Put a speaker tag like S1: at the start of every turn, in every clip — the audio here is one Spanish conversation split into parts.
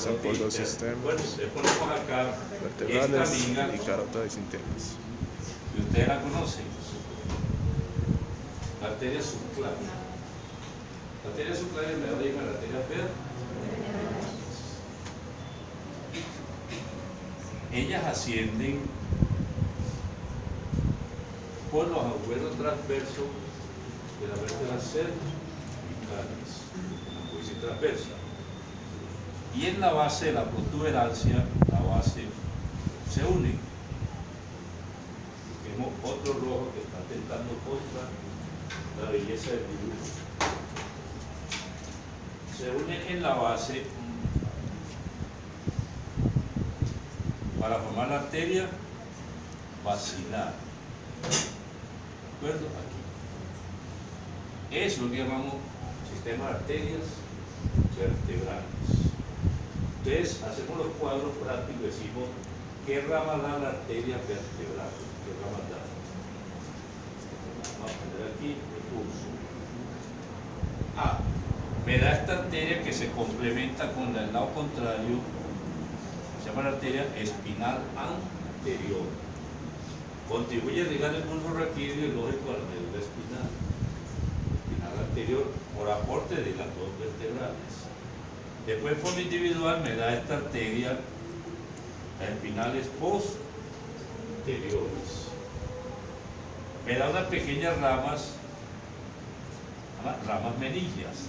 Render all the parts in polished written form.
S1: compuesta por dos sistemas
S2: bueno, le ponemos acá
S1: vertebrales
S2: esta liga,
S1: y carótidas internas.
S2: y ustedes la conocen, la arteria subclavia. La arteria subclavia me da la arteria vertebral. Ellas ascienden por los agujeros transversos de las vértebras cervicales, la apófisis transversa. Y en la base de la protuberancia, la base se unen. Vemos otro rojo que está atentando contra la belleza del dibujo. Se unen en la base para formar la arteria basilar. ¿De acuerdo? Aquí. Eso es lo que llamamos sistema de arterias vertebrales. Entonces, hacemos los cuadros prácticos y decimos qué rama da la arteria vertebral. ¿Qué rama da? Vamos a poner aquí el curso. A. Me da esta arteria que se complementa con la del lado contrario. Se llama la arteria espinal anterior. Contribuye a irrigar el bulbo raquídeo y lógico a la médula espinal. Espinal anterior por aporte de las dos vertebrales. Después, en forma individual, me da esta arteria, las espinales posteriores. Me da unas pequeñas ramas menillas.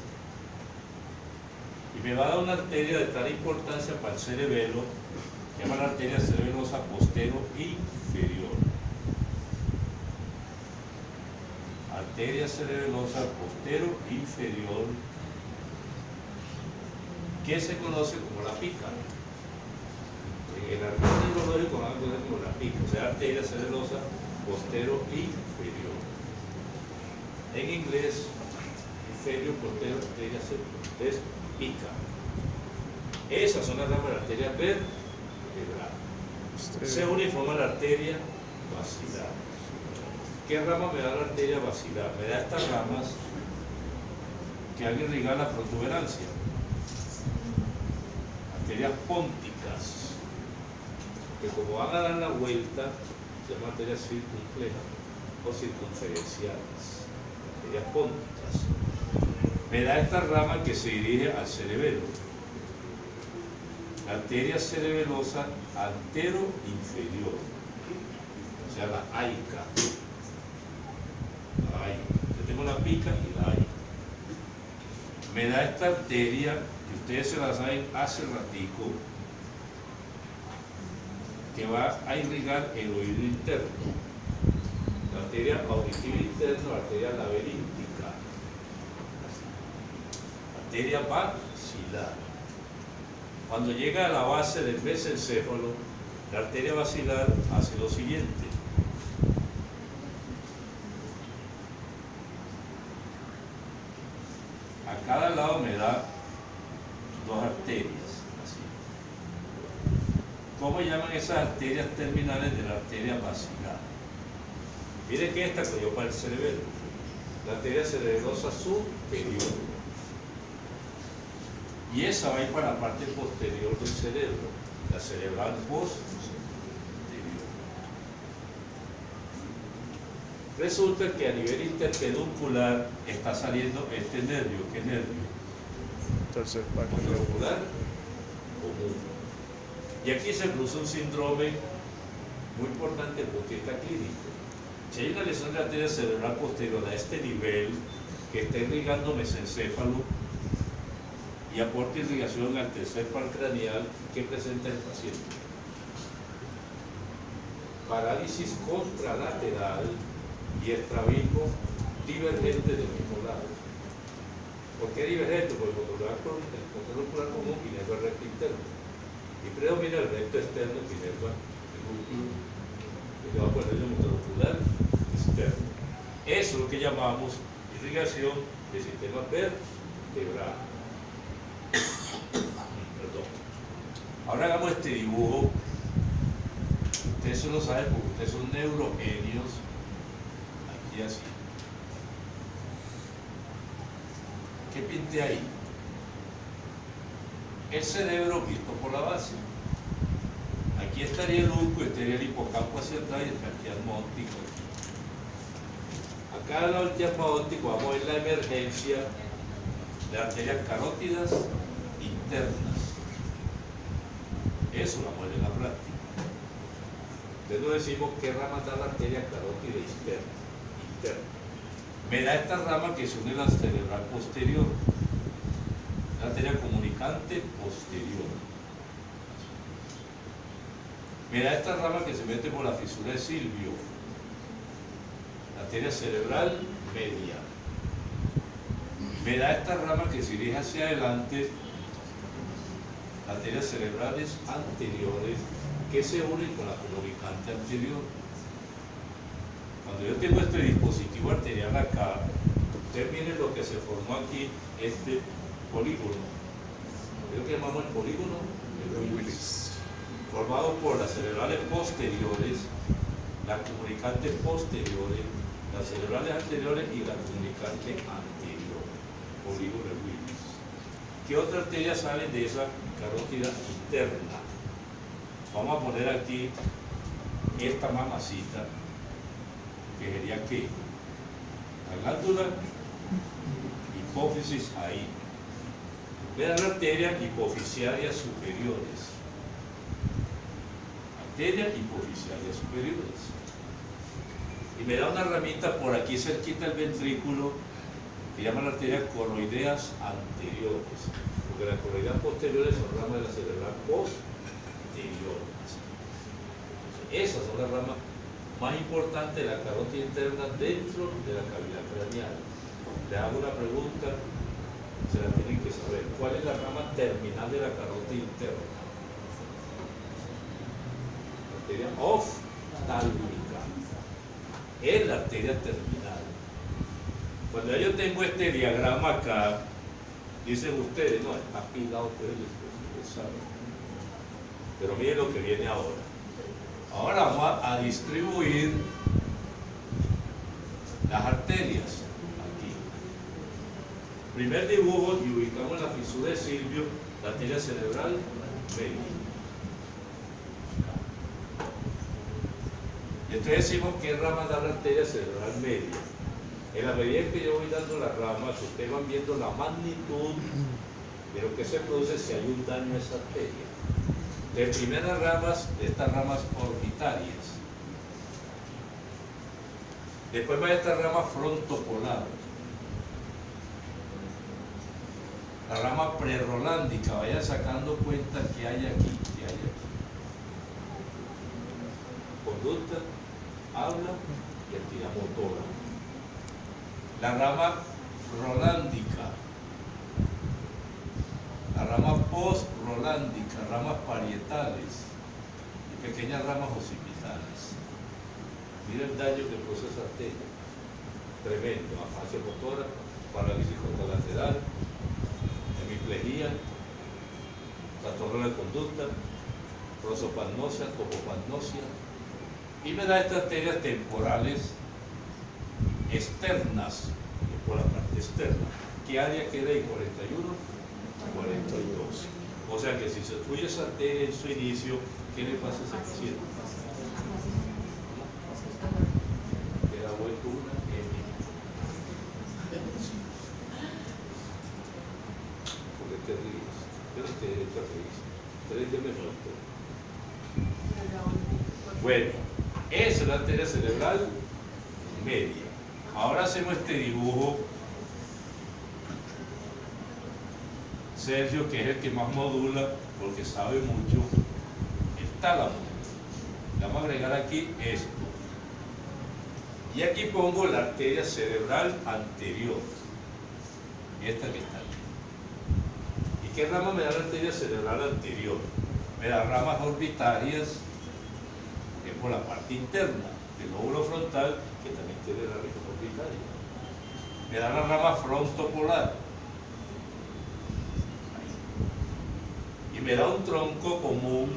S2: Y me va a dar una arteria de tal importancia para el cerebelo, que se llama la arteria cerebelosa postero-inferior. Arteria cerebelosa postero-inferior, que se conoce como la pica. En el argot neurológico van a conocer como la pica, o sea, arteria cerebelosa postero-inferior. En inglés, inferior, postero, arteria cerebelosa, es pica. Esas son las ramas de la arteria vertebral. Se une y forma la arteria basilar. ¿Qué rama me da la arteria basilar? Me da estas ramas que han irrigado la protuberancia. Arterias pónticas, que como van a dar la vuelta, se llaman arterias circunflejas o circunferenciales. Arterias pónticas. Me da esta rama que se dirige al cerebelo. La arteria cerebelosa antero-inferior, o sea, la AICA. Yo tengo la pica y la AICA. Me da esta arteria, que ustedes se la saben hace ratico, que va a irrigar el oído interno. La arteria auditiva interna, la arteria laberíntica. Arteria basilar. Cuando llega a la base del mesencéfalo, la arteria basilar hace lo siguiente. A cada lado me da dos arterias, así. ¿Cómo llaman esas arterias terminales de la arteria basilar? Miren que esta cogió para el cerebelo, la arteria cerebelosa superior. Y esa va a ir para la parte posterior del cerebro, la cerebral posterior. Resulta que a nivel interpeduncular está saliendo este nervio. ¿Qué nervio?
S1: Tercer parte.
S2: Peduncular común. Y aquí se produce un síndrome muy importante porque está clínico. Si hay una lesión de la arteria cerebral posterior a este nivel que está irrigando mesencéfalo y aporta irrigación al tercer par craneal, ¿qué presenta el paciente? Parálisis contralateral y estrabismo divergente del mismo lado. ¿Por qué divergente? Porque el control ocular común inerva el recto interno y predomina el recto externo que inerva el glúteo, que va a poner el motor ocular externo. Eso es lo que llamamos irrigación del sistema vertebral. Perdón. Ahora hagamos este dibujo. Ustedes se lo saben porque ustedes son neurogenios. Aquí así. ¿Qué pinté ahí? el cerebro visto por la base. Aquí estaría el ulco, estaría el hipocampo hacia atrás y el cartílago óptico. Acá en el cartílago óptico vamos a ver la emergencia de arterias carótidas internas. Eso lo vamos a ver en la práctica. Entonces nos decimos qué rama da la arteria carótida interna. Me da esta rama que se une a la cerebral posterior, la arteria comunicante posterior. Me da esta rama que se mete por la fisura de Silvio, la arteria cerebral media. Me da esta rama que se dirige hacia adelante, las arterias cerebrales anteriores, que se unen con la comunicante anterior. Cuando yo tengo este dispositivo arterial acá, ustedes miren lo que se formó aquí, este polígono. ¿Qué es lo que llamamos el polígono? El Willis. Formado por las cerebrales posteriores, las comunicantes posteriores, las cerebrales anteriores y la comunicante anterior. Polígono de Willis. ¿Qué otra arteria sale de esa carótida interna? Vamos a poner aquí esta mamacita, que sería ¿qué? La glándula hipófisis ahí. Vean la arteria hipofisiarias superiores. Arteria hipofisiarias superiores. Y me da una ramita por aquí cerquita del ventrículo que llama la arteria coroideas anteriores. Porque las coroideas posteriores son ramas de la cerebral posterior. Esas son las ramas más importantes de la carótida interna dentro de la cavidad craneal. Les hago una pregunta, se la tienen que saber. ¿Cuál es la rama terminal de la carótida interna? La arteria oftálmica. Es la arteria terminal. Cuando yo tengo este diagrama acá, dicen ustedes, no, está pegado, ustedes saben. Pero miren lo que viene ahora. Ahora vamos a distribuir las arterias aquí. Primer dibujo y ubicamos la fisura de Silvio, la arteria cerebral media. Y entonces decimos qué rama da la arteria cerebral media. En la medida en que yo voy dando las ramas, ustedes van viendo la magnitud de lo que se produce si hay un daño a esa arteria. De primeras ramas, de estas ramas orbitarias. Después va esta rama frontopolar. La rama prerolándica, vayan sacando cuenta que hay aquí, que hay aquí. Conducta, habla y actividad motora. La rama rolándica. La rama post-rolándica, ramas parietales y pequeñas ramas occipitales. Mira el daño que produce esa arteria. Tremendo. Afasia motora, parálisis contralateral, hemiplegia, trastorno de conducta, prosopagnosia, topopagnosia. Y me da estas arterias temporales externas, por la parte externa. ¿Qué área queda ahí? 41. 42. O sea que si se obstruye esa arteria en su inicio, ¿qué le pasa a ese paciente? Queda vuelto una hemia. ¿Por qué te ríes? Yo no te ríes. Ustedes ya me faltó. Bueno, esa es la arteria cerebral media. Ahora hacemos este dibujo. Sergio, que es el que más modula, porque sabe mucho, el tálamo. Le vamos a agregar aquí esto. Y aquí pongo la arteria cerebral anterior. Esta que está aquí. ¿Y qué rama me da la arteria cerebral anterior? Me da ramas orbitarias, que es por la parte interna del lóbulo frontal, que también tiene la región orbitaria. Me da la rama frontopolar. Y me da un tronco común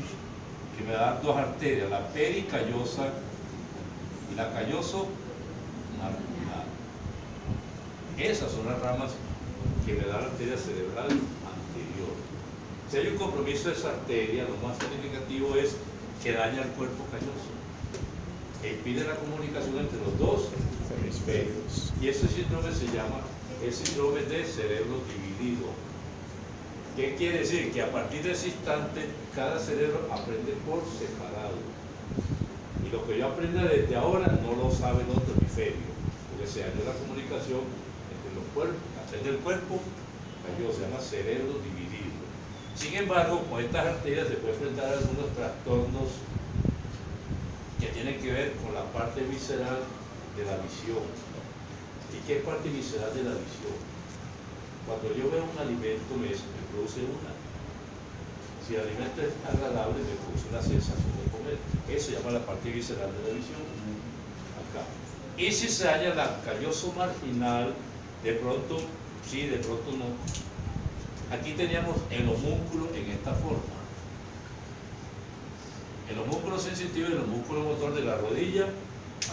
S2: que me da dos arterias, la pericallosa y la calloso marginal. Esas son las ramas que me da la arteria cerebral anterior. Si hay un compromiso de esa arteria, lo más significativo es que daña el cuerpo calloso, que impide la comunicación entre los dos hemisferios. Y ese síndrome se llama el síndrome de cerebro dividido. ¿Qué quiere decir? Que a partir de ese instante, cada cerebro aprende por separado. Y lo que yo aprenda desde ahora no lo sabe el otro hemisferio, porque se daña la comunicación entre los cuerpos, entre el cuerpo calloso, se llama cerebro dividido. Sin embargo, con estas arterias se puede enfrentar algunos trastornos que tienen que ver con la parte visceral de la visión. ¿Y qué es parte visceral de la visión? Cuando yo veo un alimento me produce una. Si el alimento es agradable me produce una sensación de comer. Eso se llama la parte visceral de la visión. Acá. Y si se halla el calloso marginal, de pronto sí, de pronto no. Aquí teníamos el homúnculo en esta forma. El homúnculo sensitivo y el homúnculo motor de la rodilla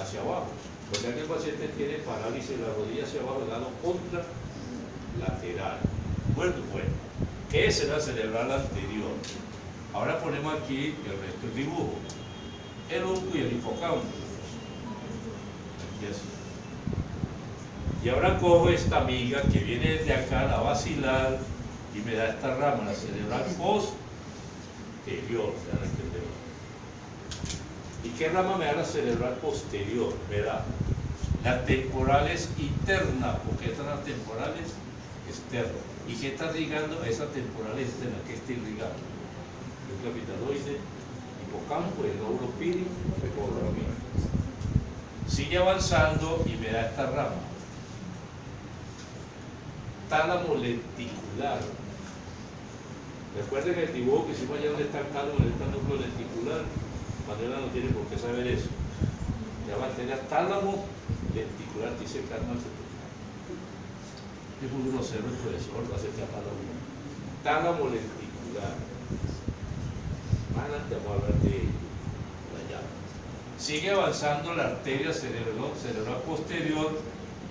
S2: hacia abajo. O sea que el paciente tiene parálisis de la rodilla hacia abajo, el lado contralateral. Bueno, ese era el cerebral anterior. Ahora ponemos aquí el resto del dibujo. El óculo y el hipocampo. Aquí así. Y ahora cojo esta amiga que viene desde acá, la basilar, y me da esta rama, la cerebral posterior. ¿Y qué rama me da la cerebral posterior? Me da las temporales internas, porque estas son las temporales externas. ¿Y qué está irrigando esa temporal externa? ¿Qué está irrigando? El capitaloide, hipocampo, el lóbulo pírico, sigue avanzando y me da esta rama. Tálamo lenticular. Recuerden el dibujo que hicimos allá donde está el tálamo, en el núcleo lenticular. Manuela no tiene por qué saber eso. Ya va a tener tálamo lenticular, dice Carmen. Es muy grosero el profesor, va a ser capaz de uno. Tálamo lenticular. Más adelante vamos a hablar de ello. Sigue avanzando la arteria cerebral posterior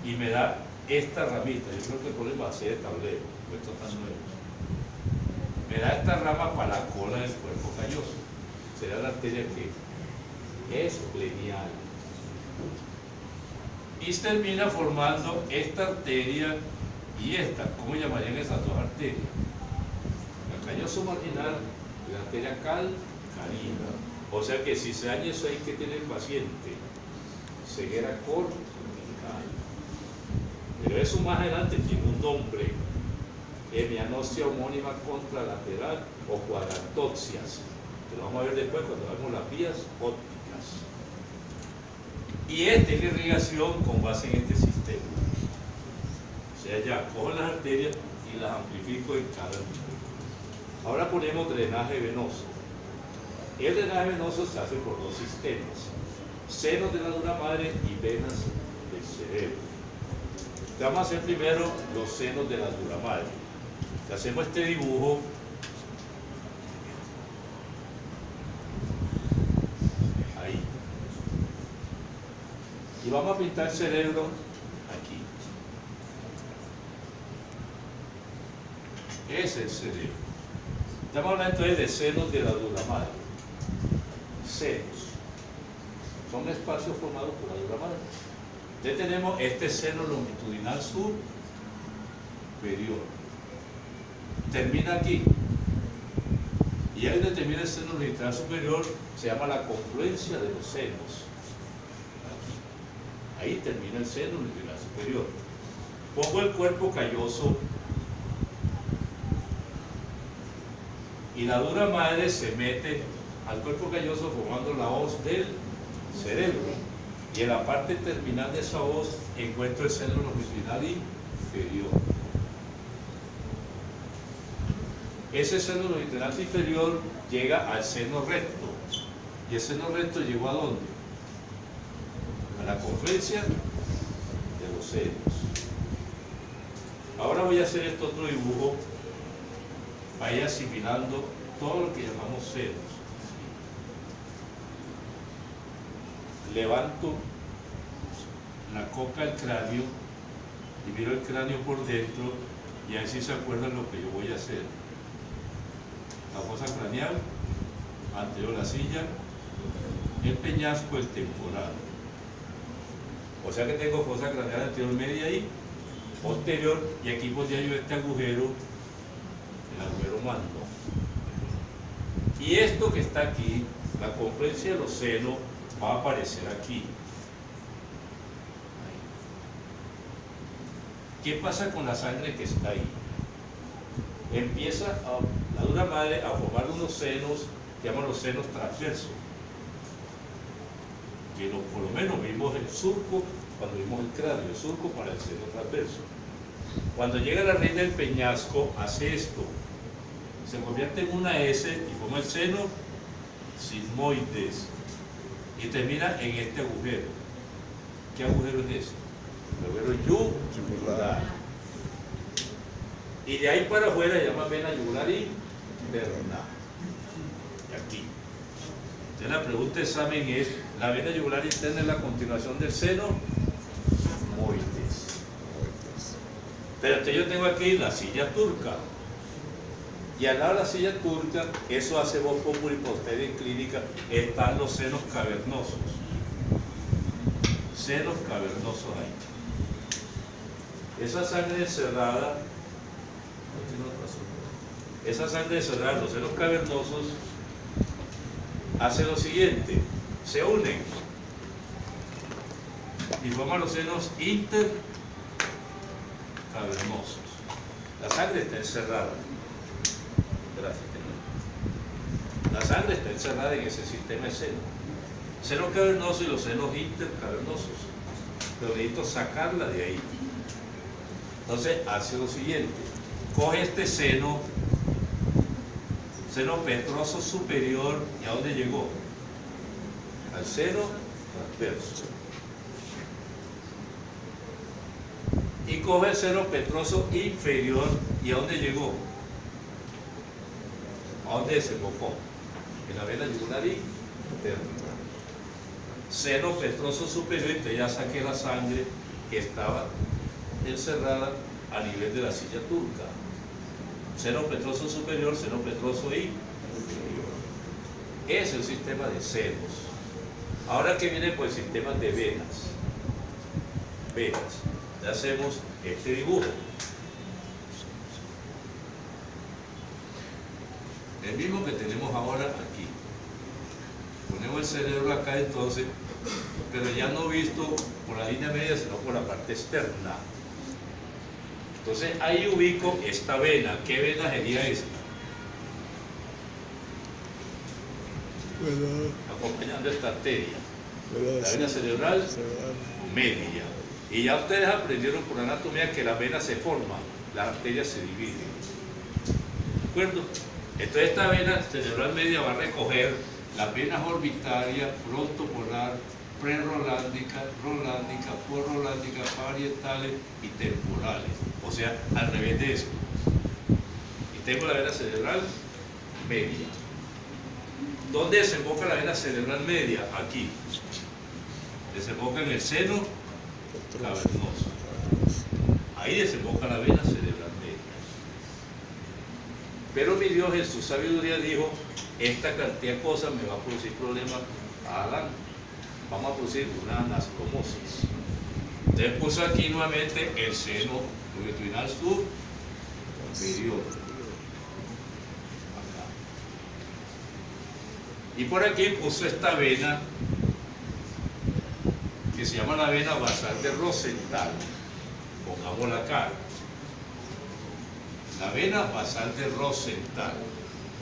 S2: y me da esta ramita. Yo creo que el problema va a ser el tablero, porque esto está nuevo. Me da esta rama para la cola del cuerpo calloso. Será la arteria que es lineal. Y termina formando esta arteria y esta. ¿Cómo llamarían esas dos arterias? El calloso marginal y la arteria calcarina. O sea que si se daña eso hay que tener paciente. Ceguera cortical. Pero eso más adelante tiene un nombre. Hemianopsia homónima contralateral o cuadrantoxias. Que lo vamos a ver después cuando veamos las vías ópticas. Y esta es la irrigación con base en este sistema. O sea, ya cojo las arterias y las amplifico en cada uno. Ahora ponemos drenaje venoso. El drenaje venoso se hace por dos sistemas: senos de la dura madre y venas del cerebro. Vamos a hacer primero los senos de la dura madre. Hacemos este dibujo. Ahí. Y vamos a pintar el cerebro aquí. Ese es el cerebro. Estamos hablando entonces de senos de la dura madre. Senos. Son espacios formados por la dura madre. Entonces tenemos este seno longitudinal superior. Termina aquí. Y ahí donde termina el seno longitudinal superior se llama la confluencia de los senos. Aquí. Ahí termina el seno longitudinal superior. Pongo el cuerpo calloso y la dura madre se mete al cuerpo calloso formando la hoz del cerebro. Y en la parte terminal de esa hoz encuentro el seno longitudinal inferior. Ese seno longitudinal inferior llega al seno recto. ¿Y el seno recto llegó a dónde? A la confluencia de los senos. Ahora voy a hacer este otro dibujo para ir asimilando todo lo que llamamos senos. Levanto la coca del cráneo y miro el cráneo por dentro y así se acuerdan lo que yo voy a hacer. la fosa craneal, anterior a la silla, el peñasco, el temporal. O sea que tengo fosa craneal anterior media ahí, posterior, y aquí pondría yo este agujero, el agujero mando. Y esto que está aquí, la confluencia de los senos, va a aparecer aquí. ¿Qué pasa con la sangre que está ahí? Empieza la dura madre a formar unos senos que llaman los senos transversos, que por lo menos vimos el surco cuando vimos el cráneo, el surco para el seno transverso. Cuando llega a la raíz del peñasco, hace esto, se convierte en una S y forma el seno sigmoides y termina en este agujero. ¿Qué agujero es ese? El agujero yugular. Y de ahí para afuera se llama vena yugular interna. Y aquí. Entonces la pregunta de examen es, ¿la vena yugular interna es la continuación del seno? Sigmoides. Pero entonces yo tengo aquí la silla turca. Y al lado de la silla turca, eso hace voz populi para ustedes en clínica, están los senos cavernosos. Senos cavernosos ahí. Esa sangre encerrada, los senos cavernosos, hace lo siguiente, se unen y forman los senos intercavernosos. La sangre está encerrada. Gracias. La sangre está encerrada en ese sistema de senos. Seno cavernoso y los senos intercavernosos. Pero necesito sacarla de ahí. Entonces hace lo siguiente. Coge este seno petroso superior, ¿y a dónde llegó? Al seno transverso. Y coge el seno petroso inferior, ¿y a dónde llegó? ¿A dónde desembocó? En la vena yugular interna. Seno petroso superior, entonces ya saqué la sangre que estaba encerrada a nivel de la silla turca. Seno petroso superior, seno petroso inferior. Es el sistema de senos. Ahora que viene por el sistema de venas. Venas. Ya hacemos este dibujo. El mismo que tenemos ahora aquí. Ponemos el cerebro acá entonces, pero ya no visto por la línea media, sino por la parte externa. Entonces ahí ubico esta vena. ¿Qué vena sería esta? Acompañando esta arteria. La vena cerebral media. Y ya ustedes aprendieron por anatomía que la vena se forma, la arteria se divide. ¿De acuerdo? Entonces esta vena cerebral media va a recoger las venas orbitarias, frontopolar, prerolándica, rolándica, porrolándica, parietales y temporales. O sea, al revés de esto. Y tengo la vena cerebral media. ¿Dónde desemboca la vena cerebral media? Aquí. Desemboca en el seno cavernoso. Ahí desemboca la vena cerebral media. Pero mi Dios en su sabiduría dijo, esta cantidad de cosas me va a producir problemas adelante. Vamos a producir una anastomosis. Entonces puso aquí nuevamente el seno longitudinal superior. Acá. Y por aquí puso esta vena que se llama la vena basal de Rosenthal. Pongámosla acá. La vena basal de Rosenthal.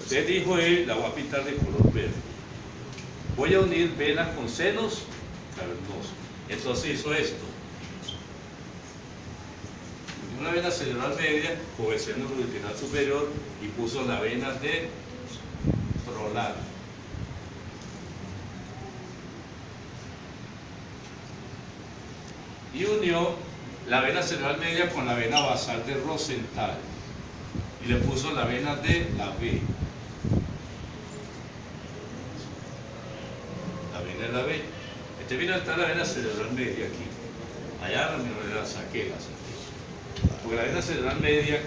S2: Usted dijo él, la voy a pintar de color verde. Voy a unir venas con senos cavernosos. Entonces hizo esto. Una vena cerebral media con el seno longitudinal superior y puso la vena de Trolar. Y unió la vena cerebral media con la vena basal de Rosenthal. Y le puso la vena de la B. La vena de la B. Este vino está la vena cerebral media aquí. Allá la saqué, Porque la vena cerebral media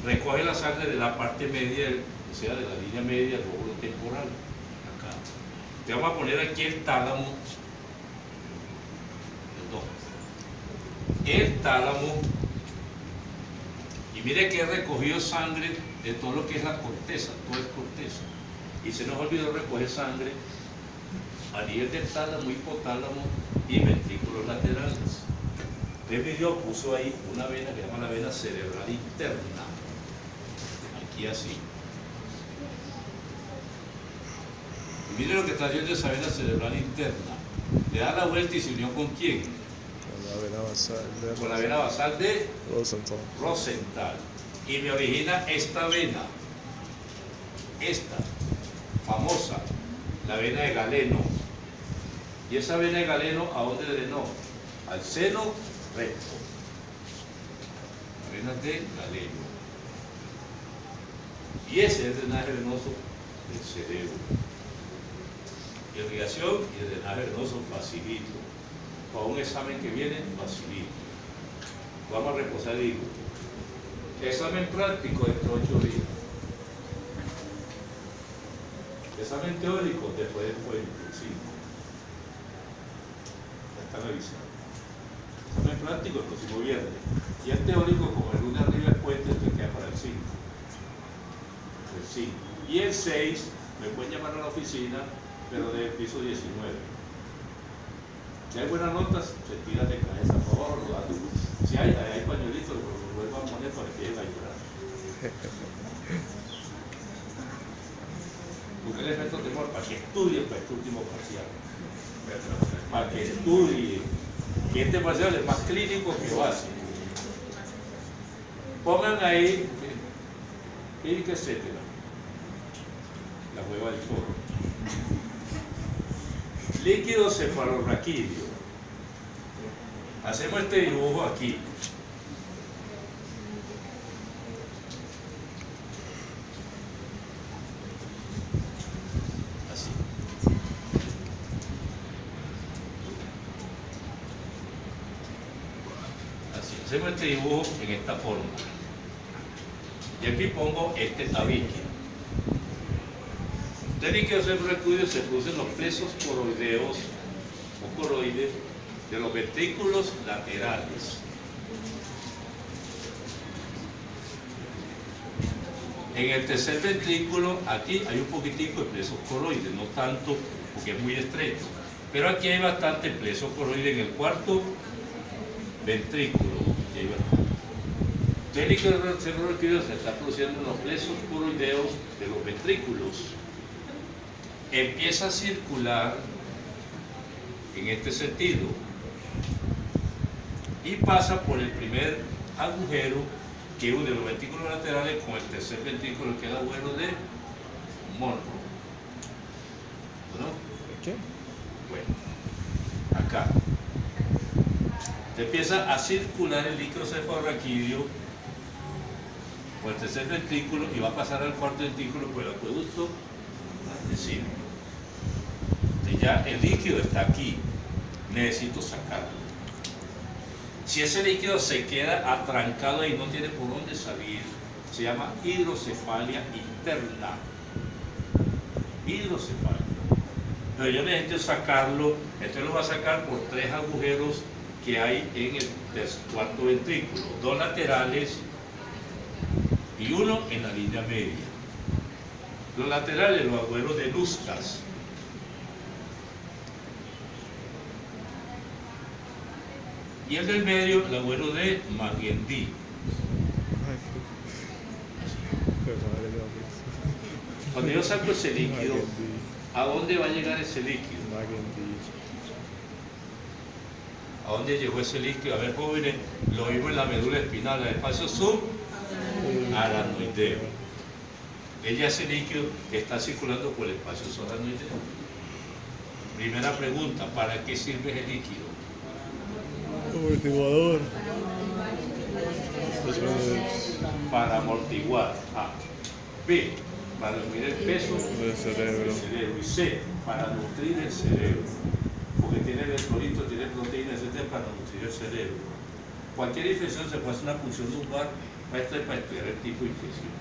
S2: recoge la sangre de la parte media o sea, de la línea media al lóbulo temporal, acá. Te vamos a poner aquí el tálamo, el tálamo, y mire que he recogido sangre de todo lo que es la corteza, todo es corteza, y se nos olvidó recoger sangre a nivel del tálamo, hipotálamo y ventrículos laterales. Usted yo puso ahí una vena que se llama la vena cerebral interna, aquí así. Y mire lo que está haciendo esa vena cerebral interna. Le da la vuelta y se unió con quién?
S1: Con la vena basal de
S2: Con la vena basal de
S1: Rosenthal.
S2: Rosenthal. Y me origina esta vena, esta famosa, la vena de Galeno. Y esa vena de Galeno, ¿a dónde drenó? Al seno recto. La vena de Galeno. Y ese es el drenaje venoso del cerebro. Irrigación y drenaje venoso facilito. Para un examen que viene, facilito. Vamos a reposar el hígado. Examen práctico dentro de 8 días. Examen teórico después del 5. Ya está revisado. Examen práctico el próximo viernes. Y el teórico, como el lunes arriba es puente, te queda para el 5. El 5. Y el 6, me pueden llamar a la oficina, pero del piso 19. Si hay buenas notas, se tiran de cabeza, por favor, rodando. Si hay pañuelitos, lo vuelvo a poner para que lleguen a llorar. ¿Por qué les meto temor? Para que estudien para este último parcial. Para que estudien. Que este parcial es más clínico que básico. Pongan ahí, clínica, etcétera. La hueva del toro. Líquido cefalorraquídeo. Hacemos este dibujo aquí. Así. Así. Hacemos este dibujo en esta forma. Y aquí pongo este tabique. Este líquido cefalorraquídeo se produce en los plexos coroideos o coroides de los ventrículos laterales. En el tercer ventrículo, aquí hay un poquitico de plexos coroides, no tanto porque es muy estrecho, pero aquí hay bastante plexos coroides en el cuarto ventrículo. El líquido cefalorraquídeo se está produciendo en los plexos coroideos de los ventrículos. Empieza a circular en este sentido y pasa por el primer agujero que une los ventrículos laterales con el tercer ventrículo, que es el agujero de Monro. ¿No?
S1: ¿Qué?
S2: Bueno, acá empieza a circular el líquido cefalorraquídeo por el tercer ventrículo y va a pasar al cuarto ventrículo por el acueducto andesino. Ya el líquido está aquí, necesito sacarlo. Si ese líquido se queda atrancado y no tiene por dónde salir, se llama hidrocefalia interna. Hidrocefalia. Pero yo necesito sacarlo, entonces lo voy a sacar por 3 agujeros que hay en el cuarto ventrículo, 2 laterales y 1 en la línea media. Los laterales, los agujeros de Luskas. Y el del medio, el agujero de Magendie. Cuando yo saco ese líquido, ¿a dónde va a llegar ese líquido? ¿A dónde llegó ese líquido? A ver, jóvenes, lo vimos en la médula espinal, el espacio subaranoideo. Ella, ese líquido, está circulando por el espacio subaranoideo. Primera pregunta, ¿para qué sirve ese líquido?
S1: Amortiguador.
S2: Para amortiguar. A. B. Para disminuir el peso
S1: Del cerebro.
S2: Y C. Para nutrir el cerebro. Porque tiene electrolitos, tiene proteínas, etc. para nutrir el cerebro. Cualquier infección se puede hacer una punción lumbar para estudiar el tipo de infección.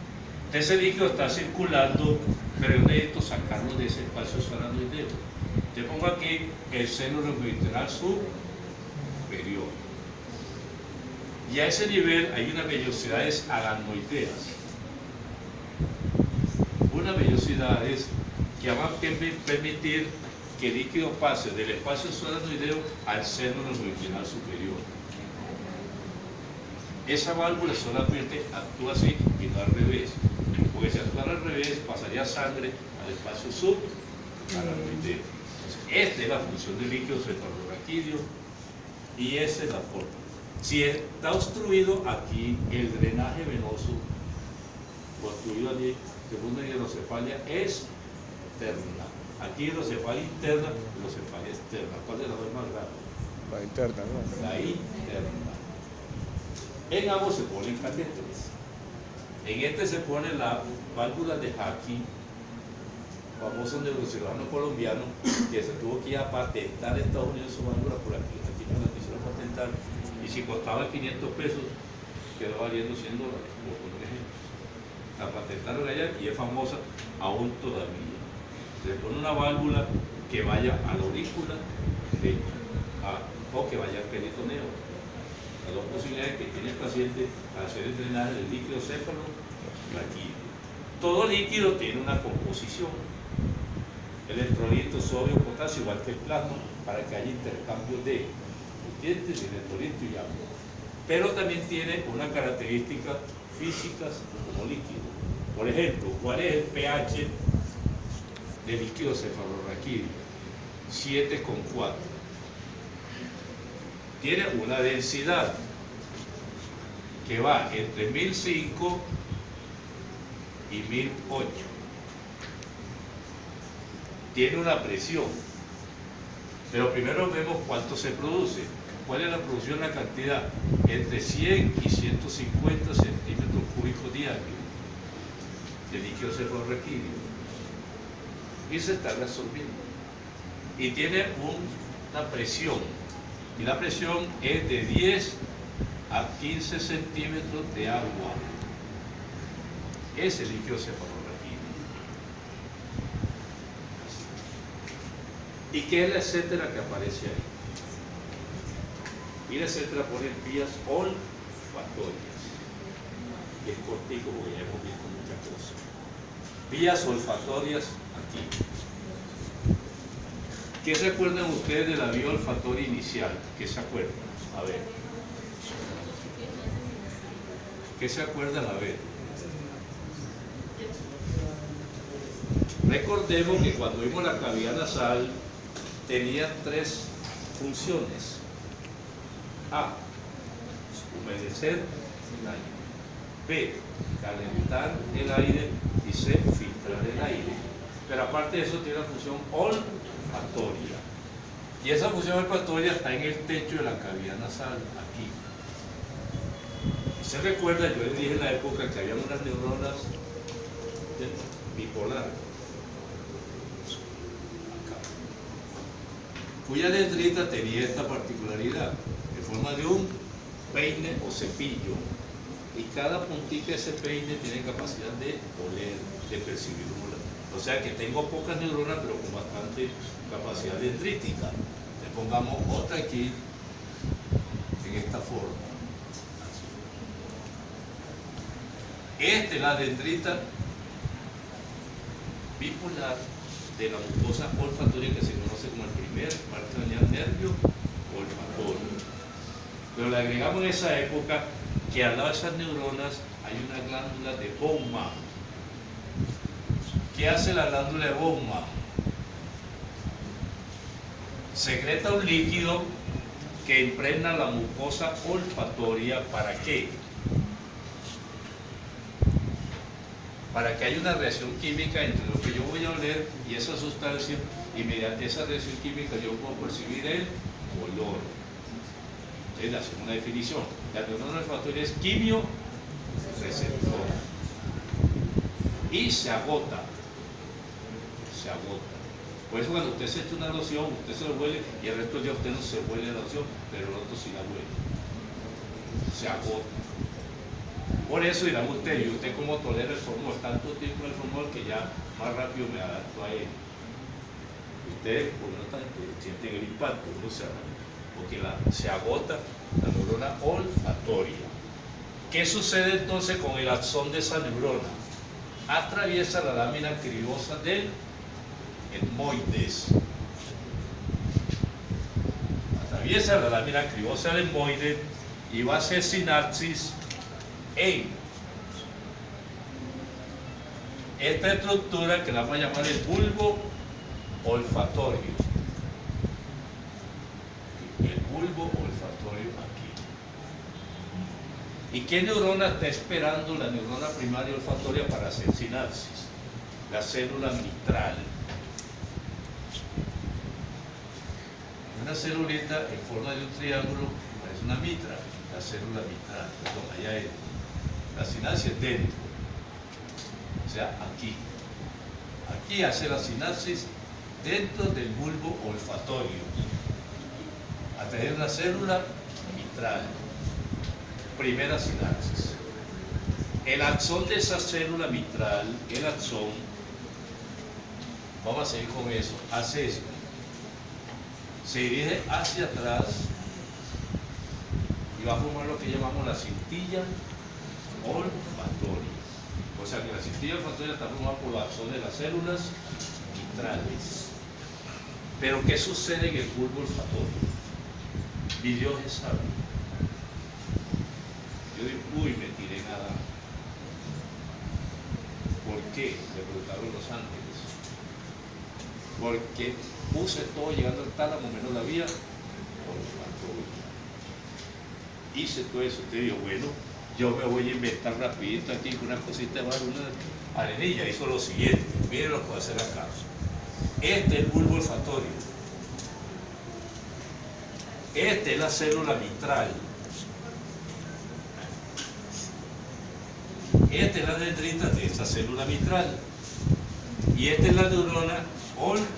S2: Ese líquido está circulando, pero yo necesito sacarlo de ese espacio solanoideo. Te pongo aquí el seno longitudinal superior. Y a ese nivel hay unas vellosidades aracnoideas. Unas vellosidades que van a permitir que el líquido pase del espacio solanoideo al seno longitudinal superior. Esa válvula solamente actúa así y no al revés. Porque si actuara al revés, pasaría sangre al espacio subaracnoideo. Esta es la función del líquido cefalorraquídeo y esa es la forma. Si está obstruido aquí, el drenaje venoso, obstruido allí, según la hidrocefalia externa. Aquí hidrocefalia interna, hidrocefalia externa. ¿Cuál de las dos es más grande?
S1: La interna, ¿no?
S2: La interna. En ambos se ponen catéteres. En este se pone la válvula de Haki, famoso neurocirujano colombiano, que se tuvo que ir a patentar en Estados Unidos su válvula por aquí. Aquí no la quisieron patentar. Y si costaba 500 pesos, quedó valiendo $100, por ejemplo. La patentaron allá y es famosa aún todavía. Se pone una válvula que vaya a la aurícula derecha o que vaya al peritoneo. Las dos posibilidades que tiene el paciente para hacer el drenaje del líquido cefalorraquídeo. Todo líquido tiene una composición. Electrolito, sodio, potasio, igual que el plasma, para que haya intercambio de nutrientes, electrolito y agua. Pero también tiene unas características físicas como líquido. Por ejemplo, ¿cuál es el pH del líquido cefalorraquídeo? 7,4. Tiene una densidad que va entre 1005 y 1008. Tiene una presión, pero primero vemos cuánto se produce. ¿Cuál es la producción? La cantidad entre 100 y 150 centímetros cúbicos diarios de líquido cefalorraquídeo. Y se está resolviendo. Y tiene una presión. Y la presión es de 10 a 15 centímetros de agua. Ese líquido cefalorraquídeo. ¿Y qué es la etcétera que aparece ahí? Y la etcétera pone vías olfatorias. Y es cortico porque ya hemos visto muchas cosas. Vías olfatorias aquí. ¿Qué se acuerdan ustedes de la vía olfatoria inicial? ¿Qué se acuerdan? A ver. ¿Qué se acuerdan? A ver. Recordemos que cuando vimos la cavidad nasal tenía tres funciones. A. Humedecer el aire. B. Calentar el aire. Y C. Filtrar el aire. Pero aparte de eso tiene la función olfatoria. Y esa función olfatoria está en el techo de la cavidad nasal, aquí. Y se recuerda, yo les dije en la época que había unas neuronas bipolar, cuya dendrita tenía esta particularidad, en forma de un peine o cepillo, y cada puntita de ese peine tiene capacidad de oler, de percibir olor. O sea que tengo pocas neuronas, pero con bastante capacidad dendrítica. Le pongamos otra aquí, en esta forma. Esta es la dendrita bipolar de la mucosa olfatoria, que se conoce como el primer parte del nervio olfatorio. Pero le agregamos en esa época que al lado de esas neuronas hay una glándula de Bowman. ¿Qué hace la glándula de Bowman? Secreta un líquido que impregna la mucosa olfatoria. ¿Para qué? Para que haya una reacción química entre lo que yo voy a oler y esa sustancia, y mediante esa reacción química yo puedo percibir el olor. Entonces, la segunda definición, la neurona olfatoria es quimio receptor y se agota. Se agota. Por eso cuando usted se echa una loción, usted se lo huele y el resto del día usted no se huele la loción, pero el otro sí la huele. Se agota. Por eso dirán ustedes, y usted como tolera el formol, tanto tiempo el formol que ya más rápido me adapto a él. Ustedes, por lo tanto, sienten el impacto, ¿no? Porque se agota la neurona olfatoria. ¿Qué sucede entonces con el axón de esa neurona? Atraviesa la lámina cribosa del etmoides. Atraviesa la lámina cribosa del etmoides y va a hacer sinapsis en esta estructura que la vamos a llamar el bulbo olfatorio. El bulbo olfatorio aquí. ¿Y qué neurona está esperando la neurona primaria olfatoria para hacer sinapsis? La célula mitral. Una celulita en forma de un triángulo, es una mitra, la célula mitral, perdón, allá es. La sinapsis es dentro, o sea, aquí. Aquí hace la sinapsis dentro del bulbo olfatorio, a través de una célula mitral. Primera sinapsis. El axón de esa célula mitral, el axón, vamos a seguir con eso, hace esto. Se dirige hacia atrás y va a formar lo que llamamos la cintilla olfatoria. O sea que la cintilla olfatoria está formada por los axones de las células mitrales. Pero ¿qué sucede en el bulbo olfatorio? Ni Dios sabe. Yo digo, uy, me tiré nada. ¿Por qué? Le preguntaron los ángeles. Porque puse todo llegando al tálamo menos la vía olfatoria. Hice todo eso. Usted dijo, bueno, yo me voy a inventar rapidito aquí con una cosita de una arenilla. Hizo lo siguiente, miren lo que voy a hacer acá. Este es el bulbo olfatorio. Esta es la célula mitral. Esta es la dendrita de esta célula mitral. Y esta es la neurona olfatoria.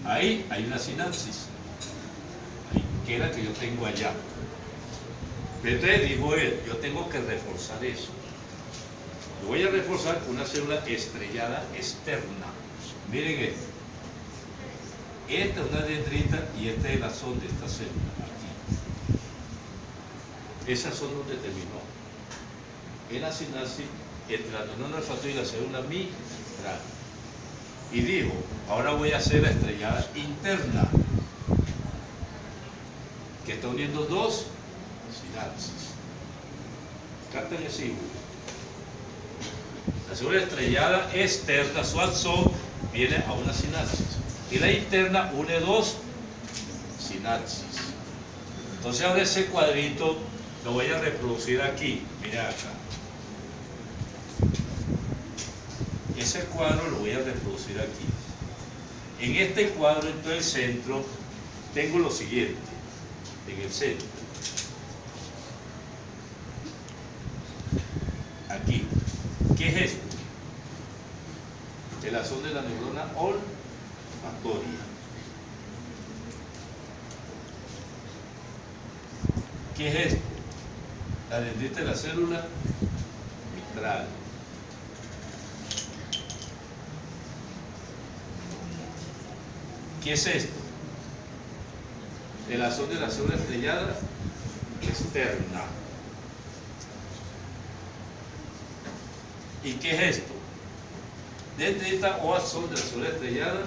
S2: Ahí hay una sinapsis, que es la que yo tengo allá. Entonces dijo él, yo tengo que reforzar eso. Lo voy a reforzar con una célula estrellada externa. Miren esto. Esta es una dendrita y este es el axón de esta célula, aquí. Ese axón donde terminó. En la sinapsis entre la neurona olfatoria y la célula mitral. Y dijo, ahora voy a hacer la estrellada interna, que está uniendo dos sinapsis. Capten ese dibujo. La célula estrellada externa, su axón, viene a una sinapsis. Y la interna une dos sinapsis. Entonces ahora ese cuadrito lo voy a reproducir aquí. Mira acá. Ese cuadro lo voy a reproducir aquí. En este cuadro, en todo el centro, tengo lo siguiente. En el centro. Aquí. ¿Qué es esto? El axón de la neurona olfatoria. ¿Qué es esto? La dendrita de la célula mitral. ¿Qué es esto? El axón de la célula estrellada externa. ¿Y qué es esto? Dendrita o axón de la célula estrellada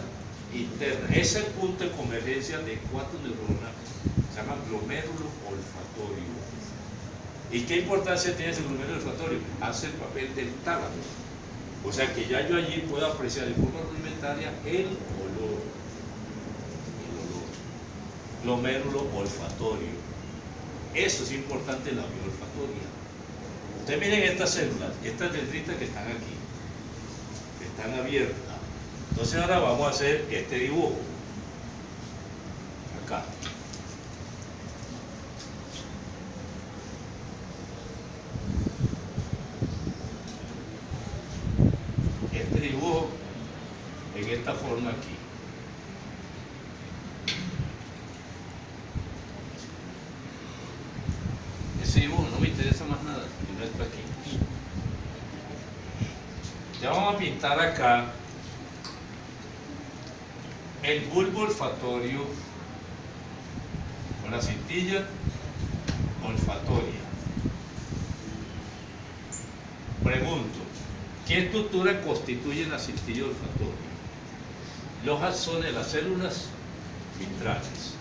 S2: interna. Es el punto de convergencia de cuatro neuronas. Se llama glomérulo olfatorio. ¿Y qué importancia tiene ese glomérulo olfatorio? Hace el papel del tálamo. O sea que ya yo allí puedo apreciar de forma rudimentaria el olor. Glomérulo olfatorio. Eso es importante en la vía olfatoria. Ustedes miren estas células, estas dendritas que están aquí, que están abiertas. Entonces ahora vamos a hacer este dibujo. Acá. Este dibujo en esta forma aquí. Ya vamos a pintar acá el bulbo olfatorio con la cintilla olfatoria. Pregunto, ¿qué estructura constituye la cintilla olfatoria? Los axones, las células vitrales.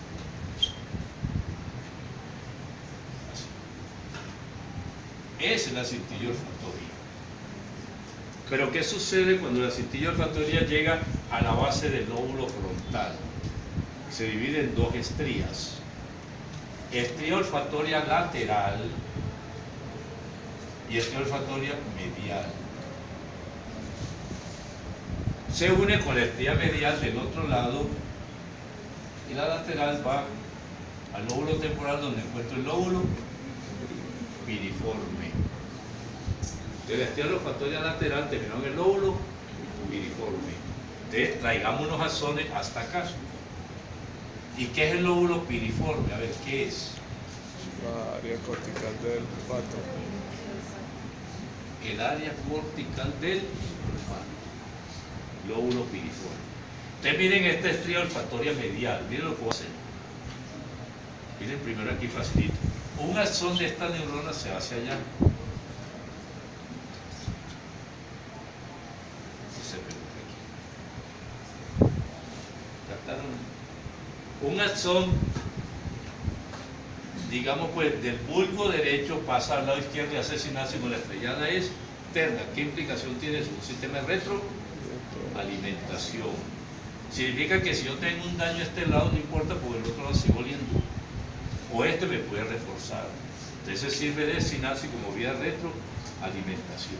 S2: Esa es la cintilla olfatoria. Pero ¿qué sucede cuando la cintilla olfatoria llega a la base del lóbulo frontal? Se divide en dos estrías. Estría olfatoria lateral y estría olfatoria medial. Se une con la estría medial del otro lado y la lateral va al lóbulo temporal donde encuentro el lóbulo piriforme. De la estría olfatoria lateral terminó en el lóbulo piriforme. Entonces traigamos unos axones hasta acá. ¿Y qué es el lóbulo piriforme? A ver, ¿qué es?
S1: La área cortical del olfato.
S2: El área cortical del olfato. Lóbulo piriforme. Ustedes miren esta estría olfatoria medial. Miren lo que voy a hacer. Miren primero aquí facilito. Un axón de esta neurona se va hacia allá. Un axón, digamos pues, del bulbo derecho pasa al lado izquierdo y hace sinapsis con la estrellada externa. ¿Qué implicación tiene eso? Un sistema de retroalimentación. Significa que si yo tengo un daño a este lado, no importa porque el otro lado sigo oliendo. O este me puede reforzar. Entonces sirve de sinapsis como vía de retroalimentación.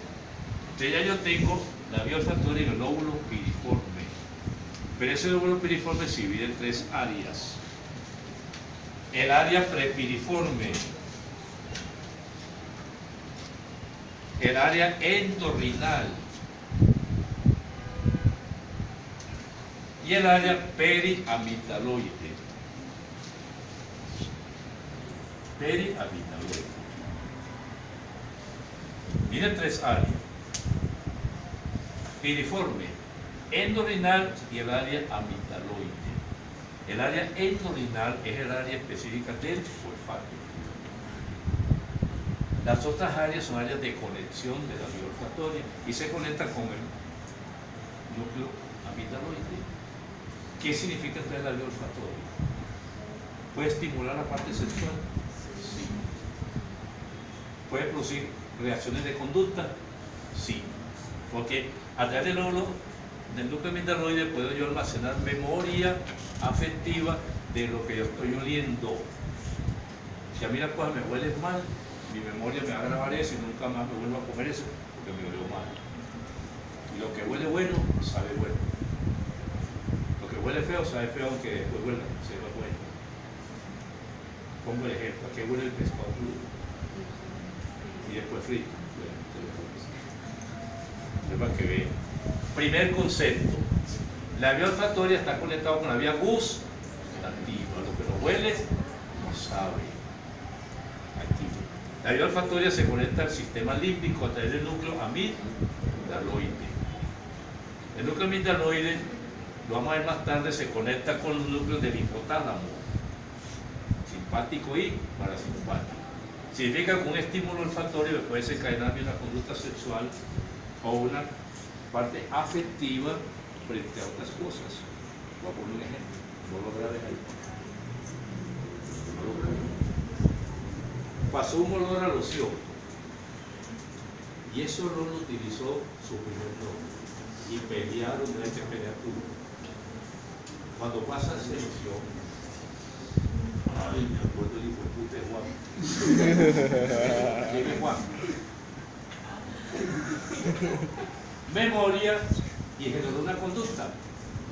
S2: Entonces ya yo tengo la vía olfatoria y el lóbulo piriforme. Pero ese lóbulo piriforme se divide en tres áreas. El área prepiriforme, el área endorrinal y el área periamigdaloide. Periamigdaloide. Miren tres áreas. Piriforme, endorrinal y el área amigdaloide. El área endorrinal es el área específica del olfato. Las otras áreas son áreas de conexión de la vía olfatoria y se conectan con el núcleo amigdaloide. ¿Qué significa entonces la vía olfatoria? ¿Puede estimular la parte sexual? Sí. ¿Puede producir reacciones de conducta? Sí. Porque a través del núcleo amigdaloide puedo yo almacenar memoria afectiva de lo que yo estoy oliendo. Si a mí la cosa me huele mal, mi memoria me va a grabar eso y nunca más me vuelvo a comer eso porque me olió mal. Y lo que huele bueno, sabe bueno. Lo que huele feo, sabe feo aunque después huela, se ve bueno. Pongo el ejemplo, ¿a qué huele el pescado crudo? Y después frito. Para que vean. Primer concepto, la vía olfatoria está conectada con la vía gustativa. Lo que no huele, no sabe. Activo. La vía olfatoria se conecta al sistema límbico a través del núcleo amigdaloide. El núcleo amigdaloide, lo vamos a ver más tarde, se conecta con los núcleos del hipotálamo, simpático y parasimpático. Significa que un estímulo olfatorio puede desencadenar una conducta sexual o una parte afectiva frente a otras cosas. Voy a poner un ejemplo. No lo grabes ahí. No lo grabes. Pasó un olor a loción y ese olor lo utilizó su primer novio y pelearon, no hay que pelear tú. Cuando pasa esa loción, ay, me acuerdo el hijo de puta de Juan. ¿Quién es Juan? Memoria y generó una conducta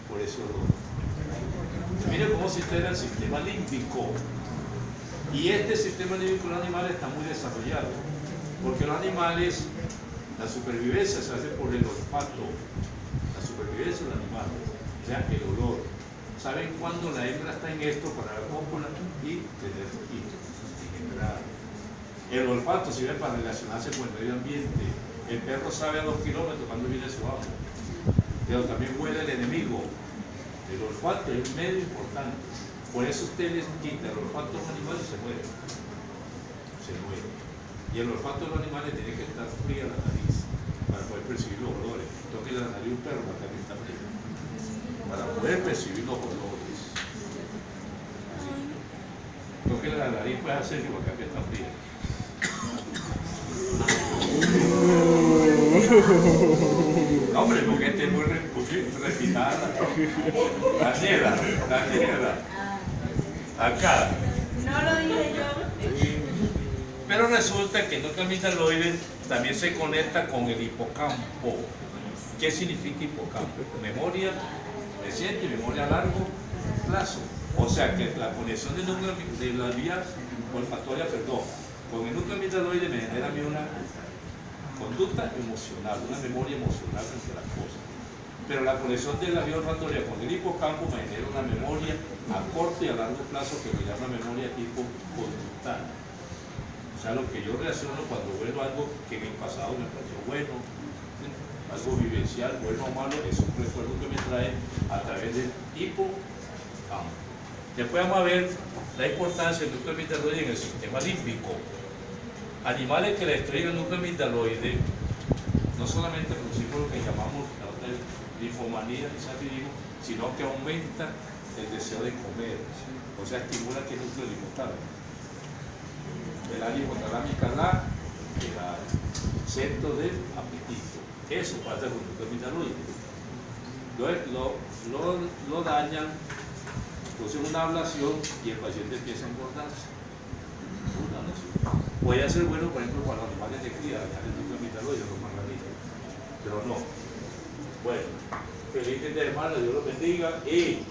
S2: por ese olor. Miren cómo se integra el sistema límbico. Y este sistema límbico en los animales está muy desarrollado, porque los animales, la supervivencia se hace por el olfato, la supervivencia del animal, o sea, el olor. ¿Saben cuándo la hembra está en esto para la cópula y tener hijos? El olfato sirve para relacionarse con el medio ambiente. El perro sabe a 2 kilómetros cuando viene su amo, pero también huele el enemigo. El olfato es medio importante. Por eso usted les quita el olfato a los animales y se muere. Se muere. Y el olfato de los animales tiene que estar fría la nariz para poder percibir los olores. Toque la nariz un perro para que está frío. Para poder percibir los olores. Toque la nariz puede hacer que para que está fría. No, hombre, porque este es muy repitada. Daniela. Acá.
S3: No lo dije yo.
S2: Pero resulta que el núcleo amigdaloide también se conecta con el hipocampo. ¿Qué significa hipocampo? Memoria reciente y memoria a largo plazo. O sea que la conexión del núcleo de las vías olfatorias, con el núcleo amigdaloide me genera a mí una conducta emocional, una memoria emocional frente a las cosas. Pero la conexión de la vía olfatoria con el hipocampo me genera una memoria a corto y a largo plazo que me llama memoria tipo conductal. O sea, lo que yo reacciono cuando veo algo que en el pasado me pareció bueno, algo vivencial, bueno o malo, es un recuerdo que me trae a través del hipocampo. Después vamos a ver la importancia del núcleo amigdaloide en el sistema límbico. Animales que le destruyen el núcleo amigdaloide no solamente producimos lo que llamamos la otra linfomanía y sapirismo, sino que aumenta el deseo de comer, o sea, estimula que el núcleo del hipotálamo. El área hipotalámica el centro del apetito. Eso pasa con el núcleo amigdaloide. Lo dañan, produce una ablación y el paciente empieza a engordarse. Una ablación. Puede ser bueno, por ejemplo, para los animales de cría, dañar el núcleo amigdaloide, los marranitos, pero no. Bueno, feliz fin de semana, Dios los bendiga y